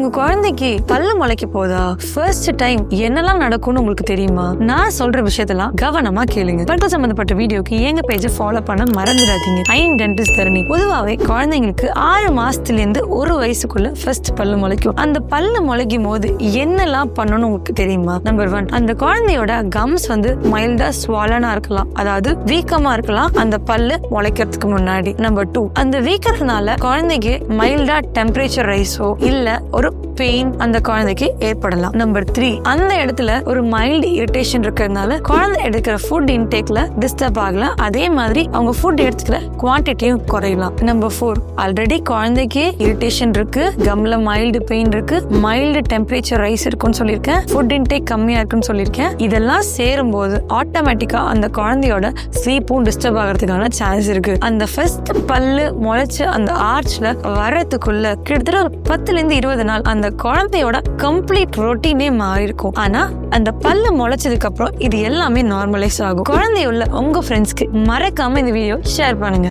உங்க குழந்தைக்கு பல்லு முளைக்க போதா? ஃபர்ஸ்ட் டைம் என்னெல்லாம் நடக்கும்னு உங்களுக்கு தெரியுமா? நான் சொல்ற விஷயத்தெல்லாம் கவனமா கேளுங்க. பல் சம்பந்தப்பட்ட வீடியோக்கு எங்க பேஜை ஃபாலோ பண்ண மறந்துடாதீங்க. ஐன் டென்டிஸ்ட் தரணி. பொதுவாவே குழந்தைங்களுக்கு 6 மாசத்துல இருந்து 1 வயசுக்குள்ள ஃபர்ஸ்ட் பல்லு முளைக்கும். அந்த பல்லு முளைக்கும் போது என்னெல்லாம் பண்ணணும் உங்களுக்கு தெரியுமா? நம்பர் 1, அந்த குழந்தையோட கம்ஸ் மைல்டா ஸ்வாலனா இருக்கலாம், அதாவது வீக்கமா இருக்கலாம் அந்த பல்லு முளைக்கிறதுக்கு முன்னாடி. நம்பர் 2, அந்த வீக்கறதுனால குழந்தைக்கு மைல்டா டெம்பரேச்சர் ரைஸோ இல்ல ஒரு பெயின் அந்த குழந்தைக்கு ஏற்படலாம். நம்பர் 3, அந்த இடத்துல ஒரு மைல்டு இரிட்டேஷன் இருக்கிறதுனால குழந்தை எடுக்கிற ஃபுட் இன்டேக்ல டிஸ்டர்ப் ஆகலாம். அதே மாதிரி அவங்க ஃபுட் எடுத்துக்கிற குவான்டிட்டியும் குறையலாம். நம்பர் 4, ஆல்ரெடி குழந்தைக்கு இரிட்டேஷன் இருக்கு, கம்ல மைல்டு பெயின் இருக்கு, மைல்டு டெம்பரேச்சர் ரைஸ் இருக்குன்னு சொல்லியிருக்கேன், ஃபுட் இன்டேக் கம்மியா இருக்குன்னு சொல்லியிருக்கேன். இதெல்லாம் சேரும் போது ஆட்டோமேட்டிக்கா அந்த குழந்தையோட ஸ்லீப்பும் டிஸ்டர்ப் ஆகிறதுக்கான சான்ஸ் இருக்கு. அந்த ஃபர்ஸ்ட் பல்லு முளைச்சு அந்த ஆர்ச்ல வரதுக்குள்ள கிட்டத்தட்ட ஒரு 10 இருந்து 20 நாள் அந்த குழந்தையோட கம்ப்ளீட் ரொட்டீனே மாறி இருக்கும். ஆனா அந்த பல்லு முளைச்சதுக்கு அப்புறம் இது எல்லாமே நார்மலைஸ் ஆகும். குழந்தையுள்ள உங்க ஃப்ரெண்ட்ஸ்க்கு மறக்காம இந்த வீடியோ ஷேர் பண்ணுங்க.